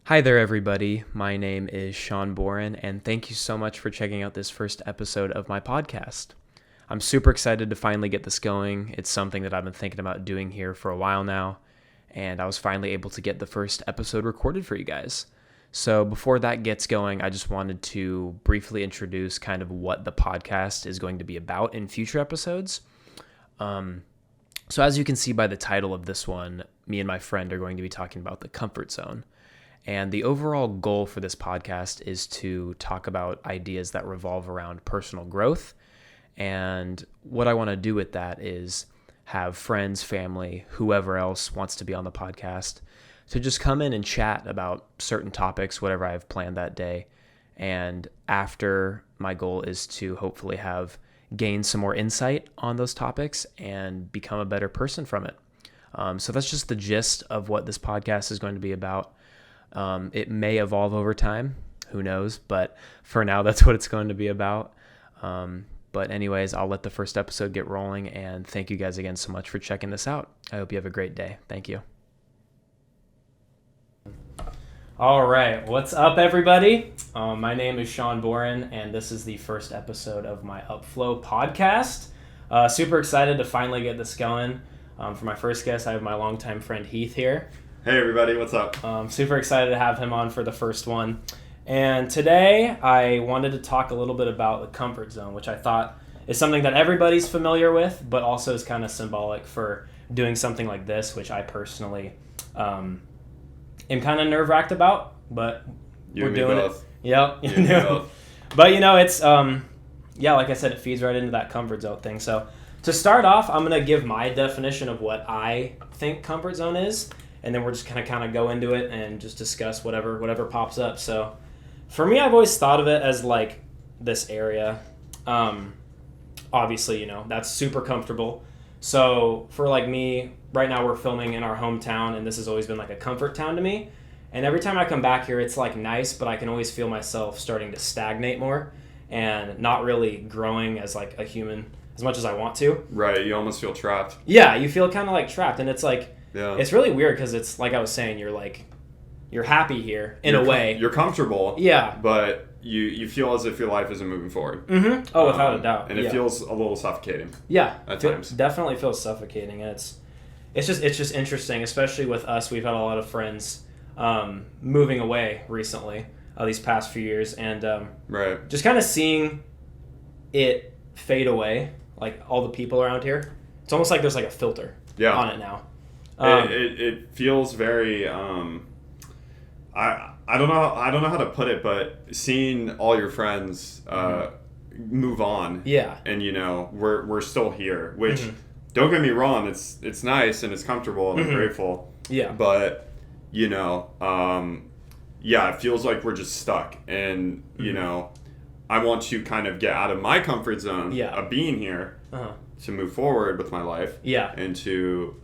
Hi there, everybody. My name is Sean Boren, and thank you so much for checking out this first episode of my podcast. I'm super excited to finally get this going. It's something that I've been thinking about doing here for a while now, and I was finally able to get the first episode recorded for you guys. So before that gets going, I just wanted to briefly introduce kind of what the podcast is going to be about in future episodes. So as you can see by the title of this one, me and my friend are going to be talking about the comfort zone. And the overall goal for this podcast is to talk about ideas that revolve around personal growth. And what I want to do with that is have friends, family, whoever else wants to be on the podcast to just come in and chat about certain topics, whatever I have planned that day. And after, my goal is to hopefully gain some more insight on those topics and become a better person from it. So that's just the gist of what this podcast is going to be about. It may evolve over time, who knows, but for now, that's what it's going to be about. But anyways, I'll let the first episode get rolling, and thank you guys again so much for checking this out. I hope you have a great day. Thank you. All right, what's up, everybody? My name is Sean Boren, and this is the first episode of my Upflow podcast. Super excited to finally get this going. For my first guest, I have my longtime friend Heath here. Hey everybody, what's up? Super excited to have him on for the first one. And today I wanted to talk a little bit about the comfort zone, which I thought is something that everybody's familiar with, but also is kind of symbolic for doing something like this, which I personally am kind of nerve-wracked about, but we're doing it. Yep. You and me both. But it's, like I said, it feeds right into that comfort zone thing. So to start off, I'm going to give my definition of what I think comfort zone is. And then we're just going to kind of go into it and just discuss whatever pops up. So for me, I've always thought of it as like this area. Obviously, that's super comfortable. So for like me, right now we're filming in our hometown, and this has always been like a comfort town to me. And every time I come back here, it's like nice, but I can always feel myself starting to stagnate more and not really growing as like a human as much as I want to. Right, you almost feel trapped. Yeah, you feel kind of like trapped, and it's like, yeah. It's really weird because it's like I was saying, you're happy here in a way. You're comfortable. Yeah. But you feel as if your life isn't moving forward. Mm-hmm. Oh, without a doubt. And it feels a little suffocating. Yeah. At times. Definitely feels suffocating, and it's just interesting, especially with us. We've had a lot of friends moving away recently, these past few years, and right. Just kind of seeing it fade away, like all the people around here. It's almost like there's like a filter on it now. It feels very I don't know how to put it, but seeing all your friends move on, and we're still here, which don't get me wrong, it's nice and it's comfortable and I'm grateful, but it feels like we're just stuck, and I want to kind of get out of my comfort zone of being here to move forward with my life, and to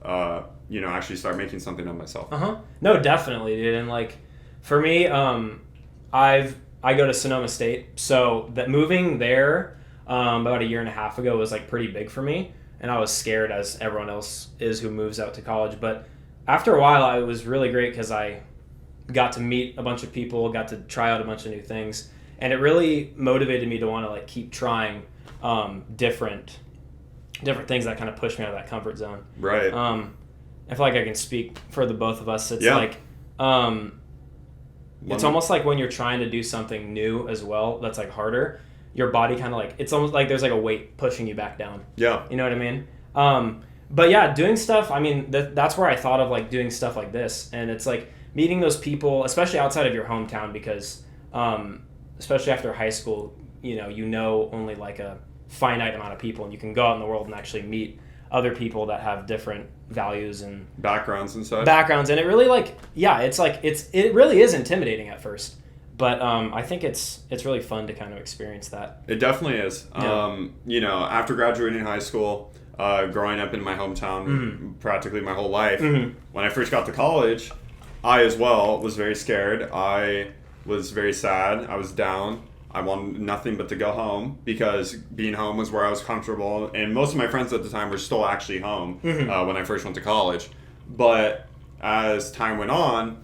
actually start making something of myself. No, definitely, dude. And like for me, I go to Sonoma State, so that moving there about a year and a half ago was like pretty big for me, and I was scared, as everyone else is who moves out to college. But after a while, it was really great because I got to meet a bunch of people, got to try out a bunch of new things, and it really motivated me to want to like keep trying different things that kind of push me out of that comfort zone. Right. I feel like I can speak for the both of us. It's like, it's almost like when you're trying to do something new as well, that's like harder, your body kind of like, it's almost like there's like a weight pushing you back down. Yeah. You know what I mean? But yeah, doing stuff, I mean, that's where I thought of like doing stuff like this. And it's like meeting those people, especially outside of your hometown, because especially after high school, only like a finite amount of people, and you can go out in the world and actually meet other people that have different values and backgrounds and such. And it really it really is intimidating at first, but I think it's really fun to kind of experience that. It definitely is. Yeah. After graduating high school, growing up in my hometown practically my whole life, when I first got to college, I as well was very scared. I was very sad. I was down. I wanted nothing but to go home, because being home was where I was comfortable, and most of my friends at the time were still actually home when I first went to college. But as time went on,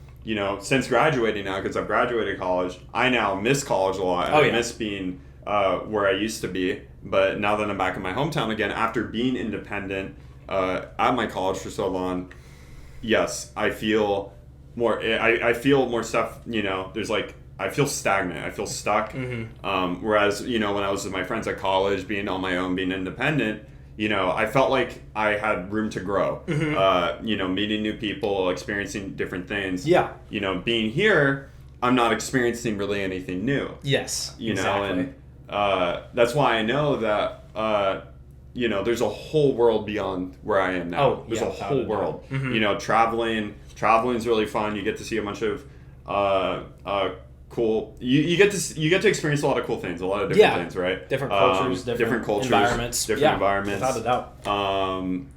since graduating now, because I've graduated college, I now miss college a lot. And I miss being where I used to be. But now that I'm back in my hometown again, after being independent at my college for so long, yes, I feel more. I feel more stuff. There's like I feel stagnant. I feel stuck. Mm-hmm. Whereas when I was with my friends at college, being on my own, being independent, I felt like I had room to grow. Mm-hmm. Meeting new people, experiencing different things. Yeah. Being here, I'm not experiencing really anything new. Yes. Exactly. And that's why I know that there's a whole world beyond where I am now. Oh, there's a whole world. Mm-hmm. Traveling's really fun. You get to see a bunch of cool. You get to experience a lot of cool things, a lot of different things, right? Different cultures, different environments, environments, without a doubt.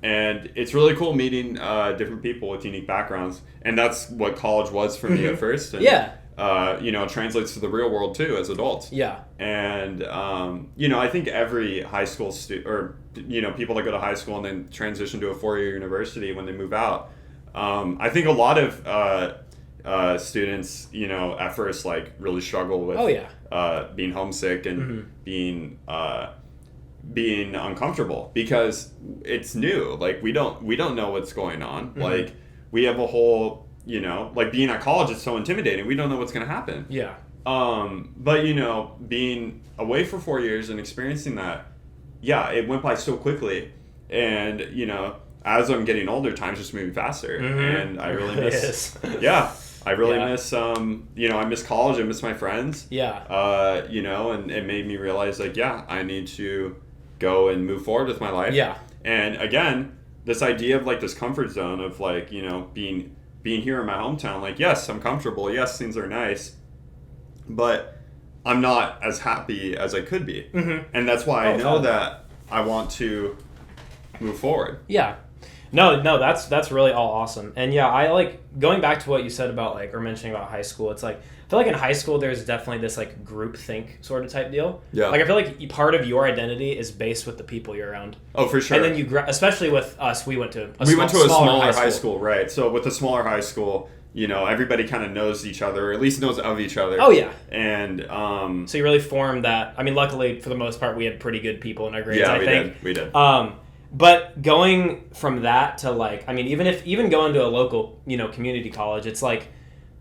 And it's really cool meeting different people with unique backgrounds, and that's what college was for me at first. And, it translates to the real world too as adults. Yeah. And I think every high school student, or people that go to high school and then transition to a 4-year university when they move out, I think a lot of students, at first like really struggle with being homesick and being uncomfortable because it's new. Like we don't know what's going on. Like we have a whole. Like being at college is so intimidating. We don't know what's going to happen. Yeah. But being away for 4 years and experiencing that, it went by so quickly. And as I'm getting older, time's just moving faster, and I really miss. I really miss. I miss college. I miss my friends. Yeah. And it made me realize like, I need to go and move forward with my life. Yeah. And again, this idea of like this comfort zone of like being here in my hometown, like, yes, I'm comfortable. Yes, things are nice. But I'm not as happy as I could be. Mm-hmm. And that's why I know that I want to move forward. Yeah. No, that's really all awesome. And I like going back to what you said about like, or mentioning about high school. It's like, I feel like in high school, there's definitely this like group think sort of type deal. Yeah. Like I feel like part of your identity is based with the people you're around. Oh, for sure. And then especially with us, we went to a smaller high school, right? So with a smaller high school, everybody kind of knows each other, or at least knows of each other. Oh yeah. And so you really formed that. I mean, luckily for the most part, we had pretty good people in our grades. I think we did. But going from that to like, I mean, even going to a local, community college, it's like,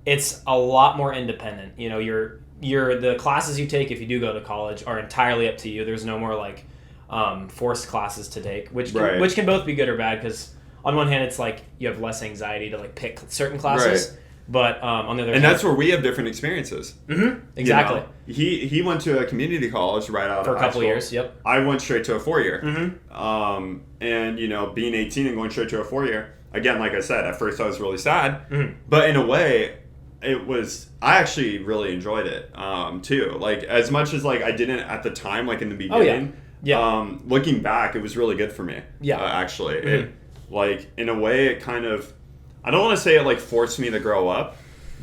it's a lot more independent. The classes you take if you do go to college are entirely up to you. There's no more like forced classes to take, which can both be good or bad. Because on one hand, it's like you have less anxiety to like pick certain classes. Right. But on the other hand, that's where we have different experiences. Mm-hmm. Exactly. He went to a community college right out for of a couple years. Yep. I went straight to a 4-year. Mm-hmm. And being 18 and going straight to a 4-year. Again, like I said, at first I was really sad, but in a way, I actually really enjoyed it too. Like as much as like I didn't at the time, like in the beginning. Looking back, it was really good for me. Yeah. Actually, it like in a way it kind of. I don't want to say it like forced me to grow up,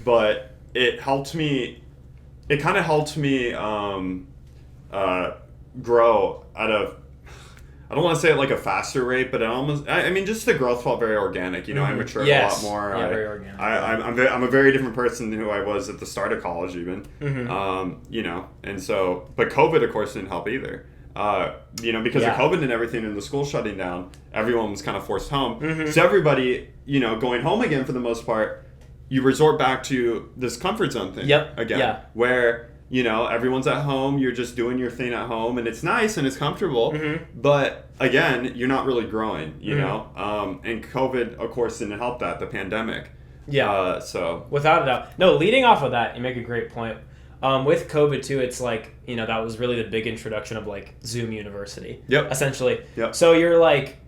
but it helped me. It kind of helped me grow at a. I don't want to say it like a faster rate, but it almost. I mean, just the growth felt very organic. I matured a lot more. Yeah, very organic. I'm a very different person than who I was at the start of college, even. And so, but COVID, of course, didn't help either. Because of COVID and everything and the school shutting down, everyone was kind of forced home. Mm-hmm. So everybody, going home again for the most part, you resort back to this comfort zone thing again, where, everyone's at home, you're just doing your thing at home and it's nice and it's comfortable, but again, you're not really growing, know? And COVID, of course, didn't help that, the pandemic. Yeah. So without a doubt. No, leading off of that, you make a great point. With COVID too, it's like, that was really the big introduction of like Zoom University. Yep. Essentially. Yep. So you're like,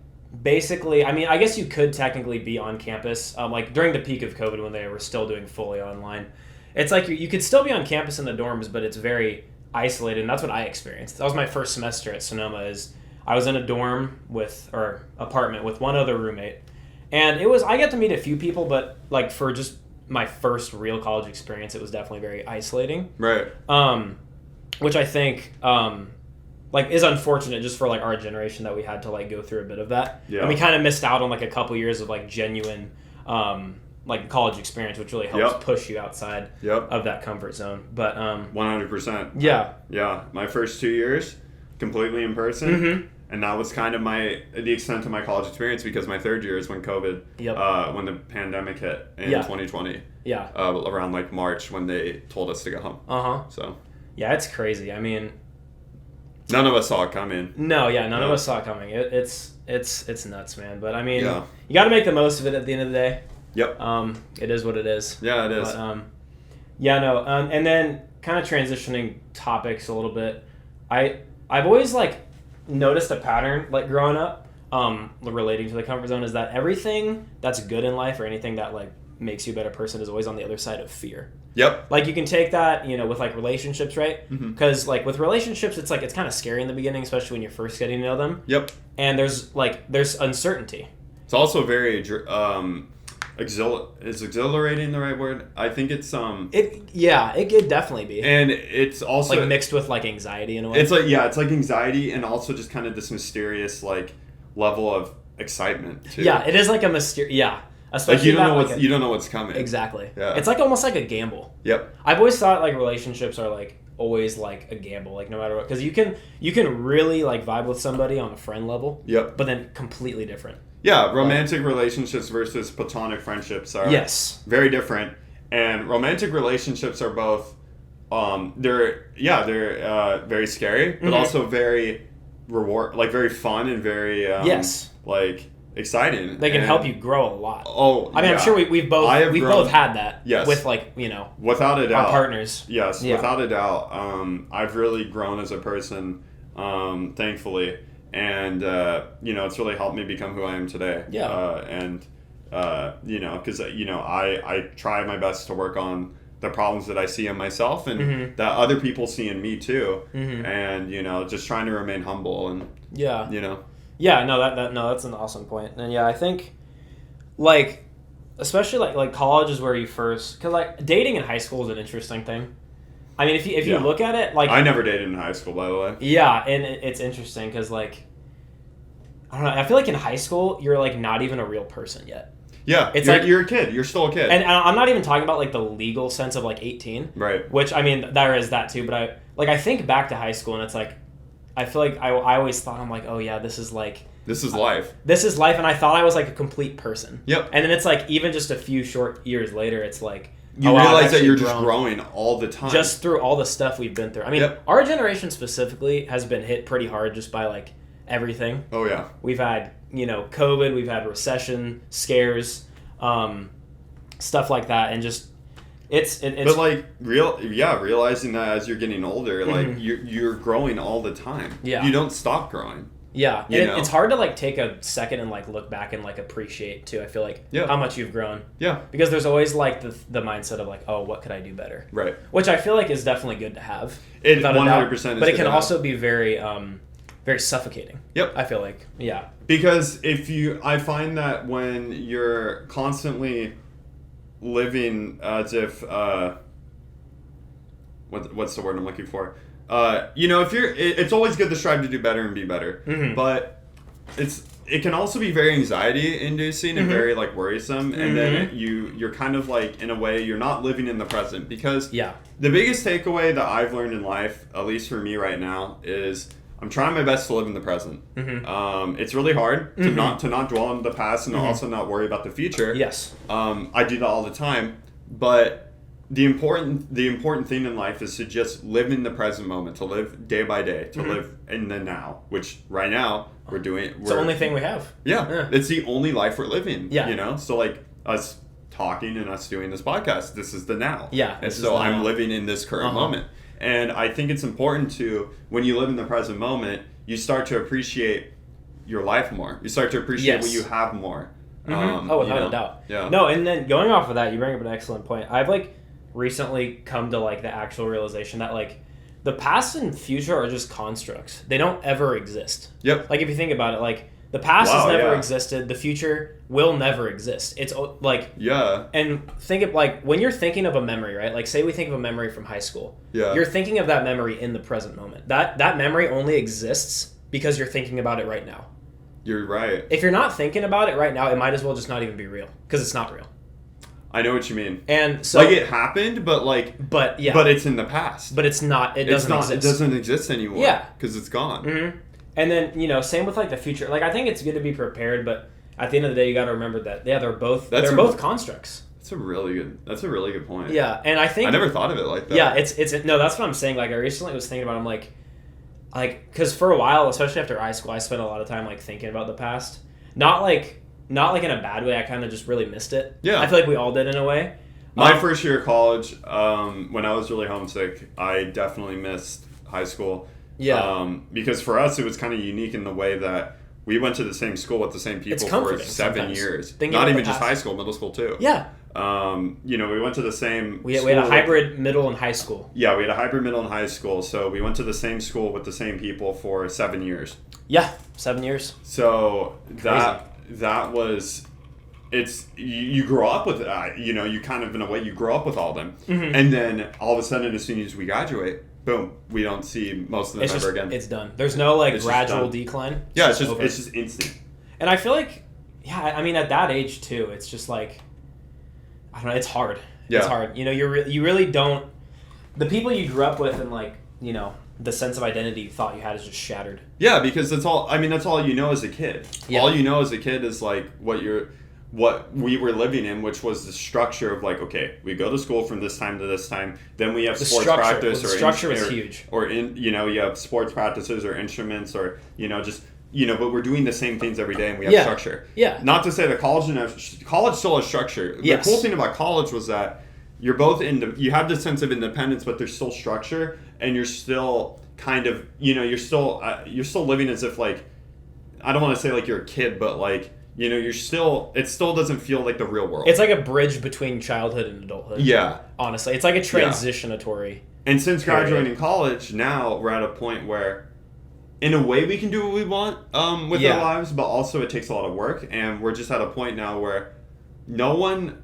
basically, I mean, I guess you could technically be on campus, like during the peak of COVID when they were still doing fully online. It's like you could still be on campus in the dorms, but it's very isolated, and that's what I experienced. That was my first semester at Sonoma. I was in a dorm or apartment with one other roommate, and I got to meet a few people, but like for just my first real college experience, it was definitely very isolating. Right. Which I think like is unfortunate just for like our generation that we had to like go through a bit of that. Yeah. And we kind of missed out on like a couple years of like genuine like college experience, which really helps push you outside of that comfort zone. But 100%. Yeah. My first 2 years completely in person, and that was kind of the extent of my college experience, because my third year is when COVID, when the pandemic hit in 2020. Yeah. Around like March, when they told us to go home. So. Yeah, it's crazy. I mean, none of us saw it coming. No, none of us saw it coming. It's nuts, man. But I mean, you got to make the most of it at the end of the day. Yep. It is what it is. Yeah, it is. But, and then kind of transitioning topics a little bit. I've always like noticed a pattern like growing up, relating to the comfort zone, is that everything that's good in life or anything that like makes you a better person is always on the other side of fear. Yep. Like you can take that, with like relationships, right? Because like with relationships, it's kind of scary in the beginning, especially when you're first getting to know them. Yep. And there's uncertainty. It's also very is exhilarating the right word? I think it's it could definitely be. And it's also like mixed with like anxiety in a way. It's like anxiety, and also just kind of this mysterious like level of excitement too. Yeah, it is like a mysterious especially like you don't know what's coming. Exactly. Yeah. It's like almost like a gamble. Yep. I've always thought like relationships are like always like a gamble, like no matter what, because you can really like vibe with somebody on a friend level. Yep. But then completely different. Yeah, romantic relationships versus platonic friendships are very different, and romantic relationships are both they're very scary, but also very very fun and very like exciting. They can help you grow a lot. Oh, I mean, I'm sure we've both had that. Yes. With like without a doubt, our partners. Yes, without a doubt. I've really grown as a person, thankfully, and it's really helped me become who I am today. Yeah. Because I try my best to work on the problems that I see in myself and that other people see in me too, and just trying to remain humble and that's an awesome point. And I think like especially like college is where you first, because like dating in high school is an interesting thing. I mean, if you look at it, like I never dated in high school, by the way. Yeah, and it's interesting because like I don't know, I feel like in high school you're like not even a real person yet. Yeah, you're a kid. You're still a kid. And I'm not even talking about like the legal sense of like 18. Right. Which I mean there is that too, but I think back to high school and it's like I feel like I always thought, I'm like, oh yeah, this is life. This is life, and I thought I was like a complete person. Yep. And then it's like even just a few short years later, it's like you realize that you're just growing all the time. Just through all the stuff we've been through. I mean, our generation specifically has been hit pretty hard just by like everything. Oh yeah. We've had COVID, we've had recession, scares, stuff like that, and just it's. But like realizing that as you're getting older, like you're growing all the time. Yeah. You don't stop growing. Yeah, it's hard to like take a second and like look back and like appreciate too. I feel like how much you've grown. Yeah, because there's always like the mindset of like, oh, what could I do better? Right. Which I feel like is definitely good to have. It 100%. But it can also be very very suffocating. Yep. I feel like because I find that when you're constantly living as if what's the word I'm looking for? If it's always good to strive to do better and be better, but it can also be very anxiety inducing and very like worrisome, and then you're kind of like in a way you're not living in the present, because the biggest takeaway that I've learned in life, at least for me right now, is I'm trying my best to live in the present. It's really hard to not dwell on the past and also not worry about the future. Yes. I do that all the time, but the important thing in life is to just live in the present moment, to live day by day, to live in the now, which right now we're doing. It's the only thing we have. Yeah, it's the only life we're living. Yeah. So like us talking and us doing this podcast, this is the now. Yeah. And so I'm living in this current moment. And I think it's important to, when you live in the present moment, you start to appreciate your life more. You start to appreciate what you have more. Without a doubt. Yeah. No, and then going off of that, you bring up an excellent point. I've like recently come to like the actual realization that like the past and future are just constructs. They don't ever exist. Yep. Like if you think about it, like the past has never existed. The future will never exist. It's like And think of like when you're thinking of a memory, right? Like say we think of a memory from high school. Yeah. You're thinking of that memory in the present moment. That memory only exists because you're thinking about it right now. You're right. If you're not thinking about it right now, it might as well just not even be real, because it's not real. I know what you mean. And so, like, it happened, but it's in the past. But it's not. It doesn't exist. It doesn't exist anymore. Yeah, because it's gone. Mm-hmm. And then same with like the future. Like, I think it's good to be prepared, but at the end of the day, you got to remember that they're both constructs. That's a really good point. Yeah, and I think I never thought of it like that. Yeah, it's no. That's what I'm saying. Like, I recently was thinking about. I'm like, because for a while, especially after high school, I spent a lot of time like thinking about the past. Not like in a bad way. I kind of just really missed it. Yeah. I feel like we all did in a way. My first year of college, when I was really homesick, I definitely missed high school. Yeah. Because for us, it was kind of unique in the way that we went to the same school with the same people for 7 years. Not even just high school, middle school too. Yeah. We went to the same. We had a hybrid middle and high school. Yeah, we had a hybrid middle and high school. So we went to the same school with the same people for 7 years. Yeah, 7 years. So that was, you grow up with it. You kind of, in a way, you grow up with all of them. Mm-hmm. And then all of a sudden, as soon as we graduate, boom, we don't see most of them ever again. It's done. There's no gradual decline. Yeah, it's just instant. And I feel like, I mean, at that age too, it's just like, I don't know, it's hard. Yeah. It's hard. You really don't, the people you grew up with and the sense of identity you thought you had is just shattered. Yeah, because that's all you know as a kid. Yeah. All you know as a kid is like what we were living in, which was the structure of like, okay, we go to school from this time to this time, then we have sports practice, the structure was huge. Or you have sports practices or instruments or but we're doing the same things every day and we have structure. Yeah. Not to say that college still has structure. Yes. The cool thing about college was that you're both you have this sense of independence, but there's still structure, and you're still kind of, you're still living as if like, I don't want to say like you're a kid, but like, it still doesn't feel like the real world. It's like a bridge between childhood and adulthood. Yeah. Honestly, it's like a transitionatory. Yeah. And since graduating college, now we're at a point where, in a way, we can do what we want with our lives, but also it takes a lot of work, and we're just at a point now where no one,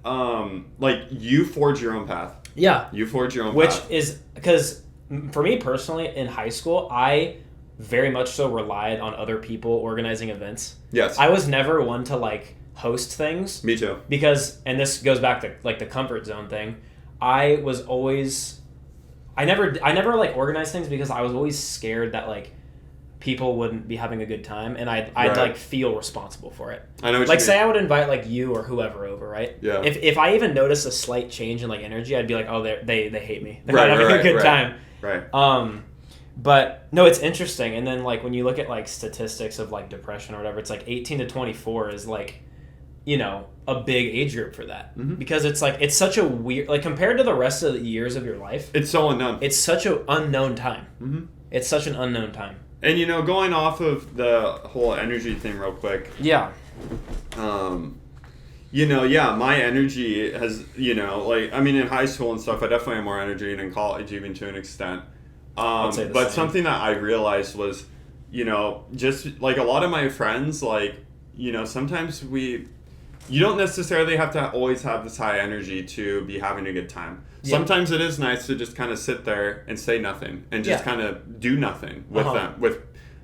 you forge your own path. Yeah. You forge your own path. Which is, because for me personally, in high school, I very much so relied on other people organizing events. Yes. I was never one to host things. Me too. Because, and this goes back to the comfort zone thing, I never organized things because I was always scared that people wouldn't be having a good time, and I'd feel responsible for it. I know what you mean. Say I would invite you or whoever over, right? Yeah. If I even noticed a slight change in energy, I'd be like, oh, they hate me. They're not having a good time. Right. But no, it's interesting. And then when you look at statistics of depression or whatever, it's 18 to 24 is a big age group for that. Mm-hmm. Because it's such a weird, compared to the rest of the years of your life, it's so unknown. It's such an unknown time. Mm-hmm. It's such an unknown time. And going off of the whole energy thing real quick. Yeah. My energy has, in high school and stuff, I definitely have more energy, and in college even to an extent. But same. Something that I realized was, just a lot of my friends, sometimes you don't necessarily have to always have this high energy to be having a good time. Yeah. Sometimes it is nice to just kind of sit there and say nothing and just kind of do nothing with them.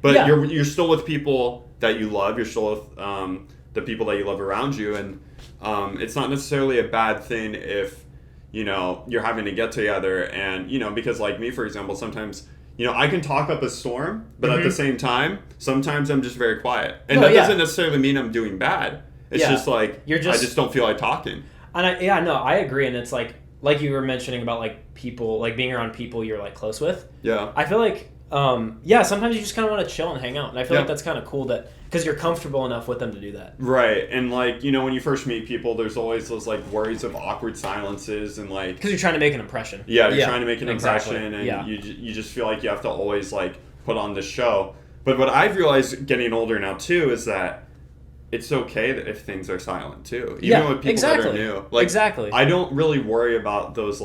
But you're still with people that you love. You're still with the people that you love around you, and it's not necessarily a bad thing if you're having to get together and because me, for example, sometimes I can talk up a storm, but at the same time, sometimes I'm just very quiet, and that doesn't necessarily mean I'm doing bad. It's just I just don't feel like talking. And I agree, and it's like you were mentioning about people being around people you're close with. Yeah, I feel sometimes you just kind of want to chill and hang out, and I feel like that's kind of cool because you're comfortable enough with them to do that. Right, and when you first meet people, there's always those worries of awkward silences and because you're trying to make an impression. Yeah, you're trying to make an impression, and you just feel like you have to always put on this show. But what I've realized getting older now too is that it's okay if things are silent too, even with people that are new. Exactly. I don't really worry about those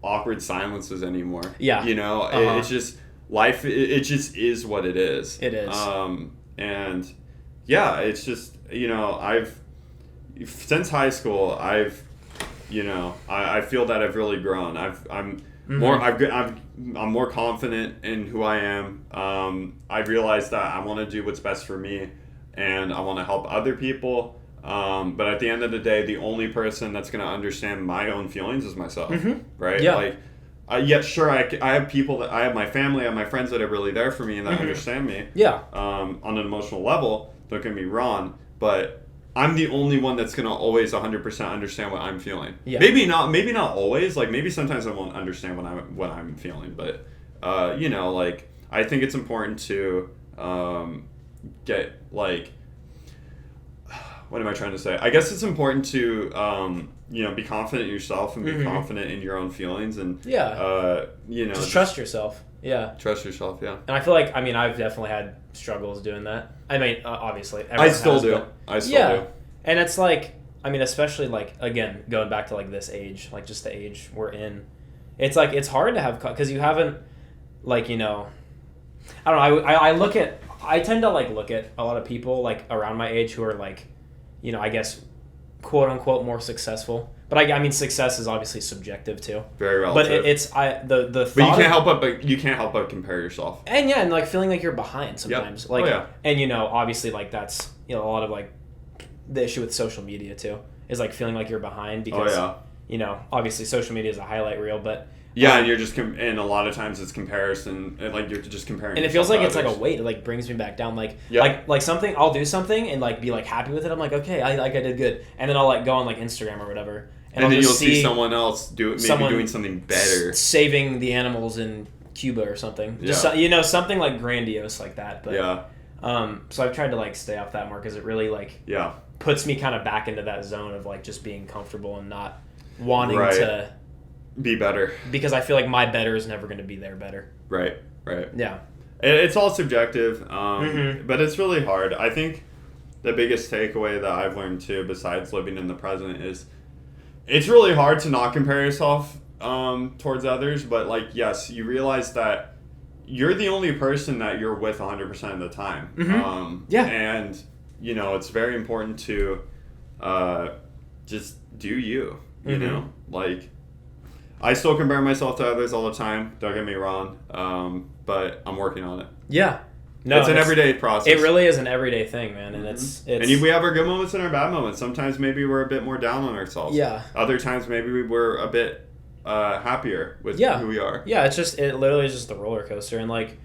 awkward silences anymore. Yeah. It's just life. It just is what it is. It is. And yeah, it's just I've since high school I feel that I've really grown. I'm more confident in who I am. I realized that I want to do what's best for me, and I want to help other people. But at the end of the day, the only person that's going to understand my own feelings is myself, right? Yeah. Like, sure, I have people I have my family, I have my friends that are really there for me and that understand me. Yeah. On an emotional level, don't get me wrong, but I'm the only one that's going to always 100% understand what I'm feeling. Yeah. Maybe not always. Like, maybe sometimes I won't understand what I'm feeling, but, like, I think it's important to get, like, what am I trying to say? I guess it's important to, be confident in yourself and be confident in your own feelings and, just trust yourself. Yeah. Trust yourself, yeah. And I feel like, I've definitely had struggles doing that. Obviously. I still do. And it's like, especially like, again, going back to like this age, like just the age we're in, it's like, it's hard to have, because you haven't, like, I don't know, I tend to like look at a lot of people like around my age who are like, I guess, quote unquote, more successful. But success is obviously subjective too. Very relative. But you can't help but compare yourself. And like feeling like you're behind sometimes. Yep. Like, and obviously like that's a lot of like the issue with social media too is like feeling like you're behind because obviously social media is a highlight reel, but. Yeah, and you're just and a lot of times it's comparison, and like you're just comparing. And it feels like it's like a weight. It like brings me back down. Like like something, I'll do something and like be like happy with it. I'm like, okay, I did good, and then I'll like go on like Instagram or whatever, and then you'll see someone else doing something better, saving the animals in Cuba or something. Just something like grandiose like that. But so I've tried to like stay off that more because it really like puts me kind of back into that zone of like just being comfortable and not wanting to. Be better. Because I feel like my better is never going to be their better. Right. Yeah. It's all subjective, but it's really hard. I think the biggest takeaway that I've learned too, besides living in the present, is it's really hard to not compare yourself towards others, but like, yes, you realize that you're the only person that you're with 100% of the time. And, it's very important to just do you, you know? Like... I still compare myself to others all the time. Don't get me wrong, but I'm working on it. Yeah, no, it's an everyday process. It really is an everyday thing, man, and it's. And we have our good moments and our bad moments. Sometimes maybe we're a bit more down on ourselves. Yeah. Other times maybe we're a bit happier with who we are. Yeah, it literally is just the roller coaster, and like,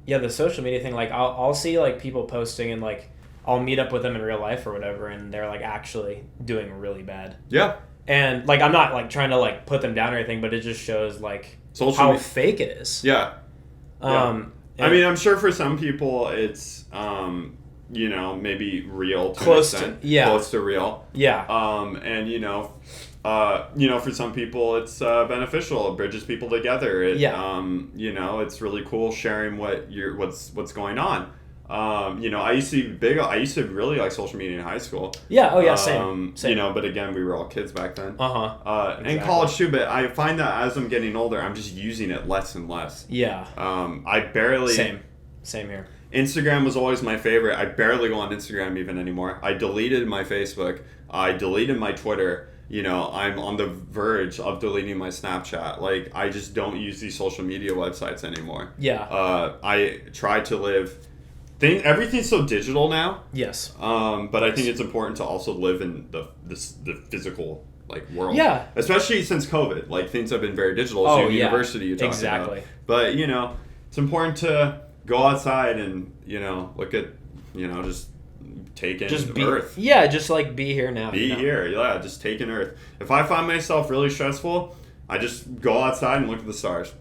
the social media thing. Like, I'll see like people posting and like I'll meet up with them in real life or whatever, and they're like actually doing really bad. Yeah. And, like, I'm not, like, trying to, like, put them down or anything, but it just shows, like, how fake it is. Yeah. I'm sure for some people it's, maybe real to close to real. Yeah. For some people it's beneficial. It bridges people together. It's really cool sharing what's going on. I used to really like social media in high school. Yeah. Oh yeah. Same. But again, we were all kids back then. Exactly. And college too. But I find that as I'm getting older, I'm just using it less and less. Yeah. I barely. Same here. Instagram was always my favorite. I barely go on Instagram even anymore. I deleted my Facebook. I deleted my Twitter. I'm on the verge of deleting my Snapchat. Like, I just don't use these social media websites anymore. Yeah. I try to live. Everything's so digital now. Yes. But I think it's important to also live in the physical like world. Yeah. Especially since COVID, like things have been very digital. So university, you talk about. But it's important to go outside and look at just take in Earth. Yeah, just like be here now. Be here, yeah. Just take in Earth. If I find myself really stressful, I just go outside and look at the stars.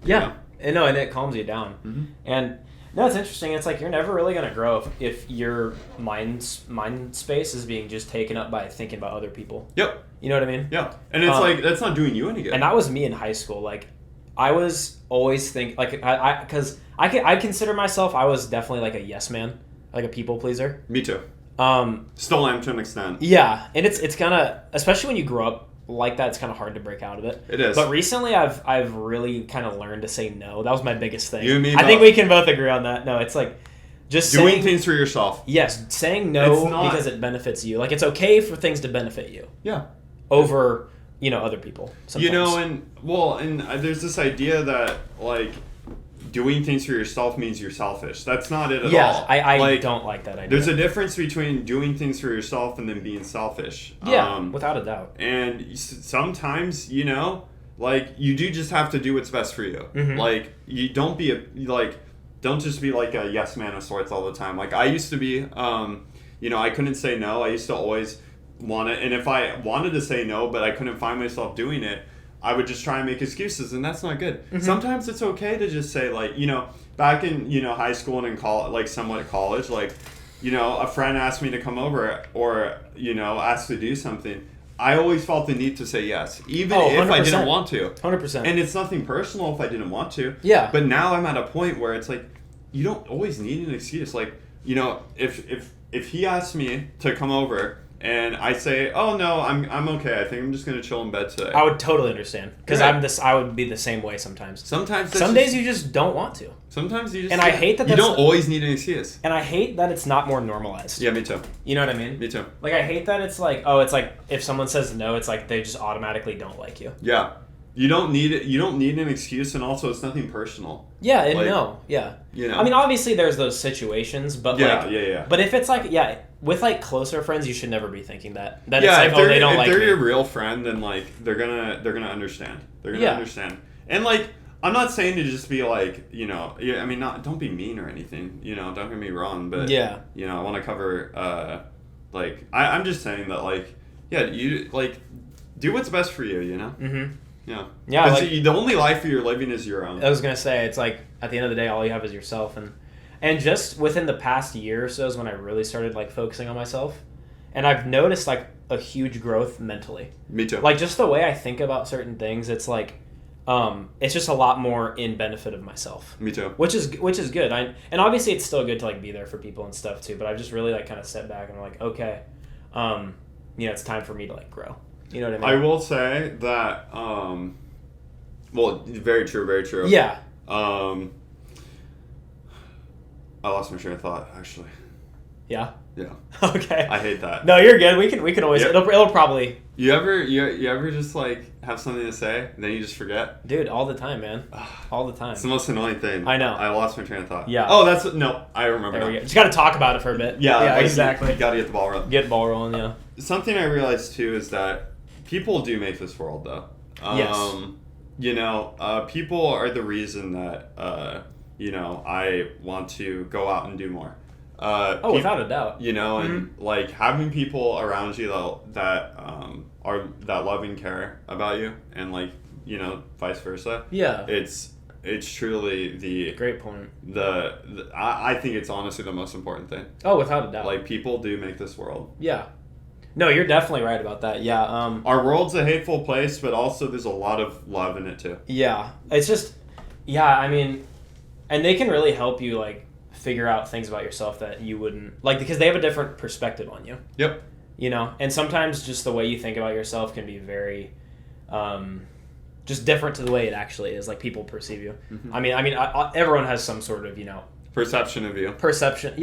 Yeah, and it calms you down. And. No, it's interesting. It's like you're never really going to grow if your mind space is being just taken up by thinking about other people. Yep. You know what I mean? Yeah. And it's like, that's not doing you any good. And that was me in high school. Like, I was always because I consider myself, I was definitely like a yes man, like a people pleaser. Me too. Still am to an extent. Yeah. And it's kind of, especially when you grow up like that, it's kind of hard to break out of it. It is. But recently I've really kind of learned to say no. That was my biggest thing. You and me I think we can both agree on that. No, it's like just doing things for yourself. Yes, saying no because it benefits you. Like, it's okay for things to benefit you. Yeah. Over, other people. Sometimes. And there's this idea that like doing things for yourself means you're selfish. That's not it at all. Yeah, I don't like that idea. There's a difference between doing things for yourself and then being selfish. Yeah, without a doubt. And sometimes, you know, like, you do just have to do what's best for you. Mm-hmm. Like, you don't just be like a yes man of sorts all the time. Like, I used to be, you know, I couldn't say no. I used to always want to, and if I wanted to say no, but I couldn't find myself doing it, I would just try and make excuses, and that's not good. Mm-hmm. Sometimes it's okay to just say, like, you know, back in, you know, high school and in college, like, somewhat college, like, you know, a friend asked me to come over or, you know, asked to do something. I always felt the need to say yes, even if I didn't want to. 100%. And it's nothing personal if I didn't want to. Yeah. But now I'm at a point where it's like, you don't always need an excuse. Like, you know, if he asks me to come over and I say, oh no, I'm okay, I think I'm just gonna chill in bed today, I would totally understand, because I would be the same way sometimes. Some days you just don't want to. Sometimes you just, and I hate that you don't always need an excuse. And I hate that it's not more normalized. Yeah, me too. You know what I mean? Me too. Like, I hate that it's like, oh, it's like if someone says no, it's like they just automatically don't like you. Yeah. You don't need it. You don't need an excuse, and also it's nothing personal. Yeah, like, yeah. You know. I mean, obviously there's those situations, but yeah. But if it's like, with like closer friends, you should never be thinking that. That yeah, it's like, they don't like me. If they're your real friend, then like they're gonna understand. They're gonna understand. And like, I'm not saying to just be like, you know, I mean, don't be mean or anything. You know, don't get me wrong, but you know, I want to cover like, I'm just saying that, like, you like do what's best for you. You know. Mm-hmm. Yeah. Yeah. Like, the only life you're living is your own. I was gonna say, it's like at the end of the day, all you have is yourself, and just within the past year or so is when I really started like focusing on myself, and I've noticed like a huge growth mentally. Me too. Like, just the way I think about certain things, it's like, it's just a lot more in benefit of myself. Me too. Which is good. And obviously it's still good to like be there for people and stuff too, but I've just really like kind of stepped back and I'm like, okay, you know, it's time for me to like grow. You know what I mean? I will say that, well, very true, very true. Yeah. I lost my train of thought, actually. Yeah? Yeah. Okay. I hate that. No, you're good. We can always... Yep. It'll probably... You ever just, like, have something to say, and then you just forget? Dude, all the time, man. All the time. It's the most annoying thing. I know. I lost my train of thought. Yeah. Oh, no, I remember now. Just gotta talk about it for a bit. Yeah, like, exactly. You gotta get the ball rolling. Get ball rolling, yeah. Something I realized, too, is that people do make this world, though. Yes. You know, people are the reason that, you know, I want to go out and do more. Without a doubt. You know, and like having people around you that love and care about you, and like, you know, vice versa. Yeah. It's truly the great point. I think it's honestly the most important thing. Oh, without a doubt. Like, people do make this world. Yeah. No, you're definitely right about that. Yeah. Our world's a hateful place, but also there's a lot of love in it too. Yeah. It's just, I mean, and they can really help you like figure out things about yourself that you wouldn't like, because they have a different perspective on you. Yep. You know, and sometimes just the way you think about yourself can be very just different to the way it actually is, like people perceive you. Mm-hmm. I mean everyone has some sort of, you know, perception of you. Perception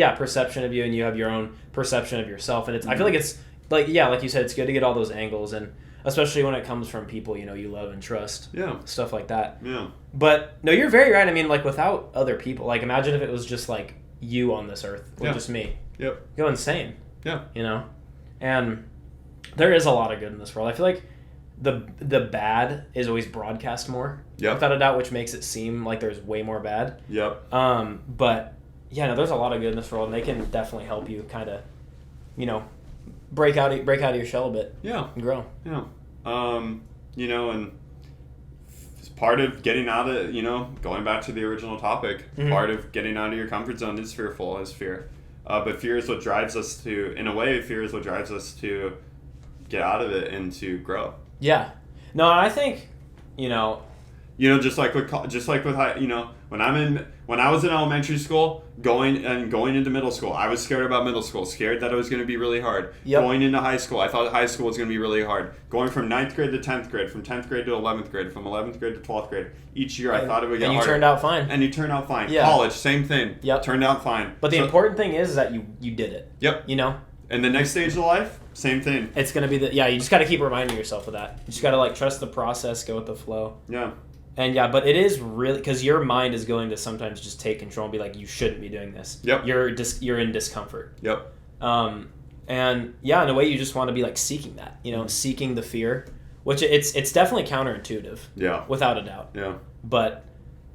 of you, and you have your own perception of yourself, and it's I feel like it's like, like you said, it's good to get all those angles, and especially when it comes from people, you know, you love and trust. Yeah. Stuff like that. Yeah. But no, you're very right. I mean, like, without other people, like, imagine if it was just like you on this earth, or just me. Yep. Go insane. Yeah. You know? And there is a lot of good in this world. I feel like the bad is always broadcast more. Yep. Without a doubt, which makes it seem like there's way more bad. Yep. But yeah, no, there's a lot of good in this world, and they can definitely help you kind of, you know, break out of your shell a bit. Yeah. And grow. Yeah. You know, and part of getting out of, you know, going back to the original topic, part of getting out of your comfort zone is fear. But fear is what drives us to, in a way, to get out of it and to grow. Yeah. No, I think, you know, just like with high, you know, when I was in elementary school, going into middle school, I was scared about middle school, scared that it was going to be really hard. Yep. Going into high school, I thought high school was going to be really hard. Going from 9th grade to 10th grade, from 10th grade to 11th grade, from 11th grade to 12th grade, each year I thought it would get harder. And you turned out fine. And you turned out fine. Yeah. College, same thing. Yep. Turned out fine. But the important thing is that you did it. Yep. You know? And the next stage of life, same thing. It's going to be you just got to keep reminding yourself of that. You just got to like trust the process, go with the flow. Yeah. And yeah, but it is really, because your mind is going to sometimes just take control and be like, you shouldn't be doing this. Yep. You're in discomfort. Yep. And yeah, in a way, you just want to be like seeking that, seeking the fear, which it's definitely counterintuitive. Yeah. Without a doubt. Yeah. But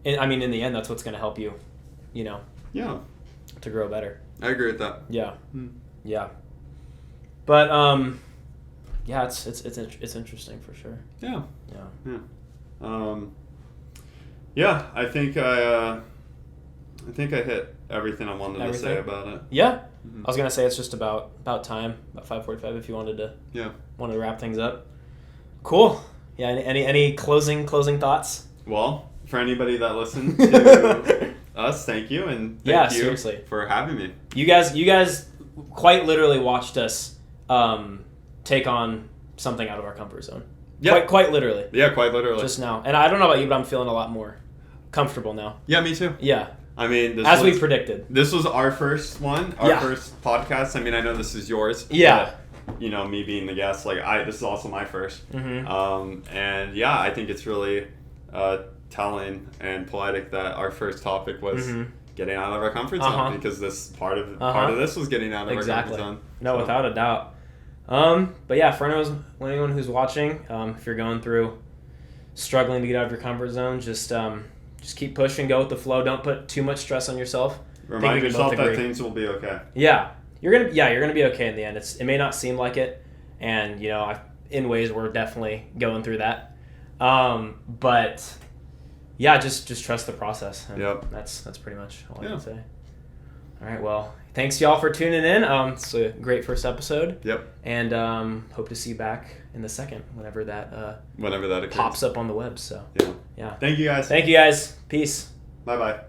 in the end, that's what's going to help you, Yeah. To grow better. I agree with that. Yeah. Yeah. But yeah, it's interesting for sure. Yeah. Yeah. Yeah. I think I hit everything I wanted to say about it. Yeah. I was gonna say it's just about time, about 5:45. If you wanted to wrap things up. Cool. Yeah. Any closing thoughts? Well, for anybody that listened to us, thank you, and thank you seriously for having me. You guys quite literally watched us take on something out of our comfort zone. Yeah. Quite literally. Yeah, quite literally. Just now. And I don't know about you, but I'm feeling a lot more comfortable now. Yeah, me too. Yeah. I mean, we predicted. This was our first one, our first podcast. I mean, I know this is yours. Yeah. But, me being the guest, this is also my first. Mm-hmm. And yeah, I think it's really telling and poetic that our first topic was getting out of our comfort zone, because this part of this was getting out of our comfort zone. No, without a doubt. But yeah, for anyone who's watching, if you're going through struggling to get out of your comfort zone, just keep pushing, go with the flow. Don't put too much stress on yourself. Remind yourself that things will be okay. Yeah, you're gonna be okay in the end. It may not seem like it, and in ways we're definitely going through that. But yeah, just trust the process. And that's pretty much all I can say. All right, well, thanks y'all for tuning in. It's a great first episode. Yep. And hope to see you back in the second, whenever that occurs. Pops up on the web. So yeah. Thank you guys. Peace. Bye-bye.